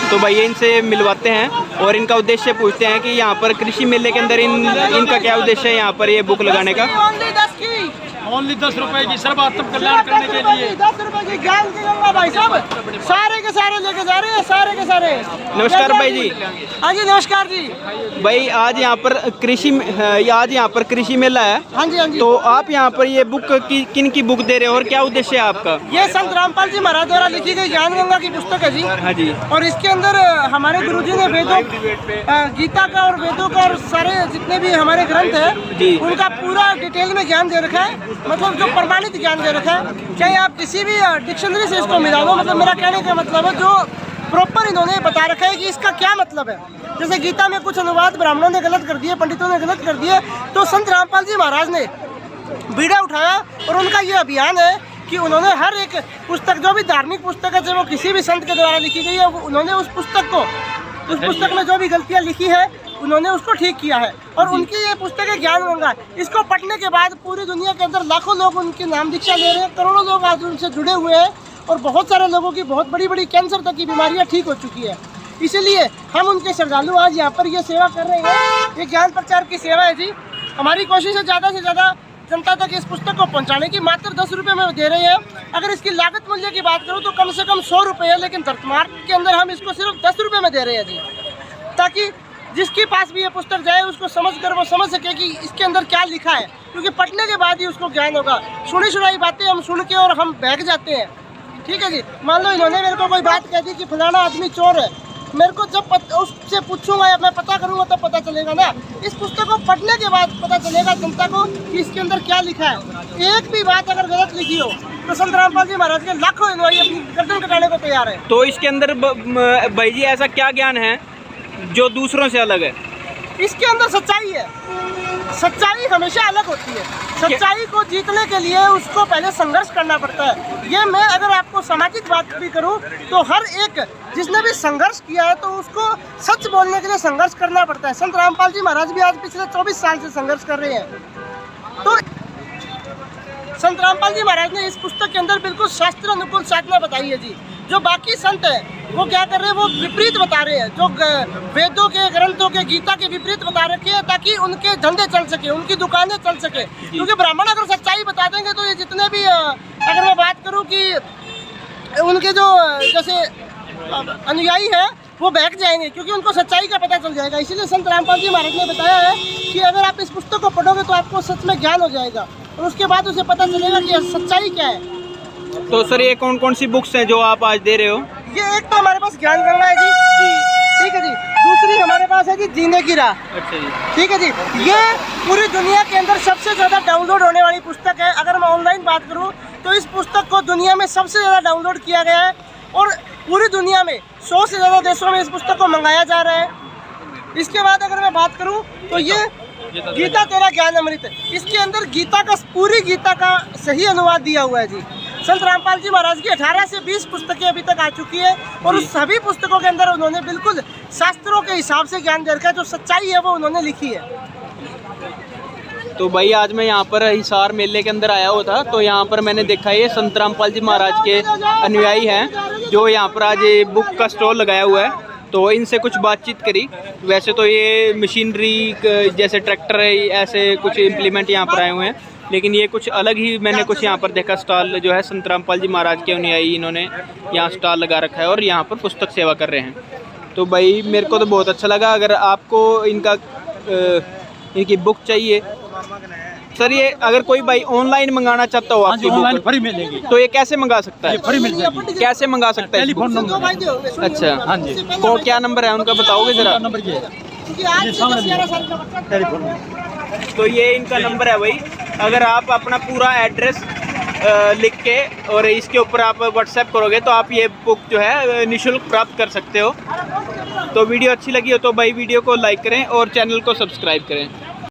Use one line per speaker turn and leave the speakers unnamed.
तो भाई इनसे मिलवाते हैं और इनका उद्देश्य पूछते हैं कि यहाँ पर कृषि मेले के अंदर इनका क्या उद्देश्य है यहाँ पर ये बुक लगाने का।
ओनली 10 रुपए की सर्वात्मक कल्याण करने के लिए
10 रुपए की ज्ञान की गंगा भाई साहब सारे के सारे लेके जा रहे हैं, सारे के सारे।
नमस्कार भाई जी।
हाँ जी नमस्कार जी।
भाई आज यहाँ पर कृषि मेला है।
हाँ जी हाँ जी।
तो आप यहाँ पर ये बुक किन की बुक दे रहे हो और क्या उद्देश्य है आपका?
ये संत रामपाल जी महाराज द्वारा लिखी गई ज्ञान गंगा की पुस्तक है जी।
हाँ जी।
और इसके अंदर हमारे गुरुजी ने वेदों, गीता का और वेदों का और सारे जितने भी हमारे ग्रंथ है उनका पूरा डिटेल में ज्ञान दे रखा है, मतलब जो प्रमाणित ज्ञान दे रखा है। चाहे आप किसी भी डिक्शनरी से इसको मिला दो, मतलब मेरा कहने का मतलब है जो प्रॉपर इन्होंने बता रखा है कि इसका क्या मतलब है। जैसे गीता में कुछ अनुवाद ब्राह्मणों ने गलत कर दिए, पंडितों ने गलत कर दिए, तो संत रामपाल जी महाराज ने बीड़ा उठाया और उनका ये अभियान है कि उन्होंने हर एक पुस्तक, जो भी धार्मिक पुस्तक है, चाहे वो किसी भी संत के द्वारा लिखी गई है, उन्होंने उस पुस्तक में जो भी गलतियाँ लिखी है उन्होंने उसको ठीक किया है। और उनकी ये पुस्तक है ज्ञान गंगा। इसको पढ़ने के बाद पूरी दुनिया के अंदर लाखों लोग उनकी नाम दीक्षा ले रहे हैं, करोड़ों लोग आज उनसे जुड़े हुए हैं और बहुत सारे लोगों की बहुत बड़ी बड़ी कैंसर तक की बीमारियां ठीक हो चुकी है। इसीलिए हम उनके श्रद्धालु आज यहाँ पर ये सेवा कर रहे हैं। ये ज्ञान प्रचार की सेवा है जी। हमारी कोशिश है ज़्यादा से ज़्यादा जनता तक इस पुस्तक को पहुँचाने की। मात्र 10 रुपये में दे रहे हैं। अगर इसकी लागत मूल्य की बात करूँ तो कम से कम 100 रुपये है, लेकिन धरतमार्ग के अंदर हम इसको सिर्फ 10 रुपये में दे रहे हैं जी, ताकि जिसके पास भी ये पुस्तक जाए उसको समझकर वो समझ सके कि इसके अंदर क्या लिखा है, क्योंकि पढ़ने के बाद ही उसको ज्ञान होगा। सुनी सुनाई बातें हम सुन के और हम बहक जाते हैं। ठीक है जी। मान लो इन्होंने मेरे को कोई बात कह दी कि फलाना आदमी चोर है, मेरे को जब उससे पूछूंगा या मैं पता करूंगा तब पता चलेगा ना। इस पुस्तक को पढ़ने के बाद पता चलेगा जनता को कि इसके अंदर क्या लिखा है। एक भी बात अगर गलत लिखी हो तो संत रामपाल जी महाराज के लाखों अनुयायी अपनी गर्दन कटाने को तैयार है।
तो इसके अंदर भाई जी ऐसा क्या ज्ञान है जो दूसरों से अलग है?
इसके अंदर सच्चाई है। सच्चाई हमेशा अलग होती है। सच्चाई को जीतने के लिए उसको पहले संघर्ष करना पड़ता है। ये मैं अगर आपको सामाजिक बात भी करूं तो हर एक जिसने भी संघर्ष किया है तो उसको सच बोलने के लिए संघर्ष करना पड़ता है। संत रामपाल जी महाराज भी आज पिछले 24 साल से संघर्ष कर रहे हैं। तो संत रामपाल जी महाराज ने इस पुस्तक के अंदर बिल्कुल शास्त्र अनुकूल साधना बताई है जी। जो बाकी संत है वो क्या कर रहे हैं, वो विपरीत बता रहे हैं, जो वेदों के ग्रंथों के गीता के विपरीत बता रखे हैं, ताकि उनके धंधे चल सके, उनकी दुकानें चल सके। क्योंकि ब्राह्मण अगर सच्चाई बता देंगे तो ये जितने भी अगर मैं बात करूं कि उनके जो जैसे अनुयायी है वो बहक जाएंगे, क्योंकि उनको सच्चाई का पता चल जाएगा। इसीलिए संत रामपाल जी महाराज ने बताया है कि अगर आप इस पुस्तक को पढ़ोगे तो आपको सच में ज्ञान हो जाएगा और उसके बाद उसे पता चलेगा कि सच्चाई क्या है।
तो सर ये कौन कौन सी बुक्स हैं जो आप आज दे रहे हो?
ये एक तो हमारे पास ज्ञान गंगा है जी, ठीक है जी। दूसरी हमारे पास है जी जीने की राह। अच्छा जी। ठीक है जी। ये पूरी दुनिया के अंदर सबसे ज़्यादा डाउनलोड होने वाली पुस्तक है। अगर मैं ऑनलाइन बात करूँ तो इस पुस्तक को दुनिया में सबसे ज़्यादा डाउनलोड किया गया है और पूरी दुनिया में 100 से ज़्यादा देशों में इस पुस्तक को मंगाया जा रहा है। इसके बाद अगर मैं बात करूँ तो ये गीता तेरा ज्ञान अमृत है। इसके अंदर गीता का पूरी गीता का सही अनुवाद दिया हुआ है जी। संत रामपाल जी महाराज की 18 से 20 पुस्तकें अभी तक आ चुकी है और उस सभी पुस्तकों के अंदर उन्होंने बिल्कुल शास्त्रों के हिसाब से ज्ञान दे रखा है। जो सच्चाई है वो उन्होंने लिखी है।
तो भाई आज मैं यहाँ पर हिसार मेले के अंदर आया हुआ था, तो यहाँ पर मैंने देखा ये संत रामपाल जी महाराज के अनुयायी हैं जो यहाँ पर आज बुक का स्टॉल लगाया हुआ है। तो इनसे कुछ बातचीत करी। वैसे तो ये मशीनरी जैसे ट्रैक्टर है ऐसे कुछ इम्प्लीमेंट यहाँ पर आए हुए हैं, लेकिन ये कुछ अलग ही मैंने कुछ यहाँ पर देखा। स्टॉल जो है संत रामपाल जी महाराज के अनुयायी इन्होंने यहाँ स्टॉल लगा रखा है और यहाँ पर पुस्तक सेवा कर रहे हैं। तो भाई मेरे को तो बहुत अच्छा लगा। अगर आपको इनकी बुक चाहिए सर, ये अगर कोई भाई ऑनलाइन मंगाना चाहता हो आपकी बुक
फ्री मिलेगी,
तो ये कैसे मंगा सकता है?
फ्री मिल जाएगी।
कैसे मंगा सकता है?
Telephone number.
अच्छा
हाँ जी।
तो क्या नंबर है उनका बताओगे जरा?
नंबर ये टेलीफोन।
तो ये इनका नंबर है भाई। अगर आप अपना पूरा एड्रेस लिख के और इसके ऊपर आप व्हाट्सएप करोगे तो आप ये बुक जो है निःशुल्क प्राप्त कर सकते हो। तो वीडियो अच्छी लगी हो तो भाई वीडियो को लाइक करें और चैनल को सब्सक्राइब करें।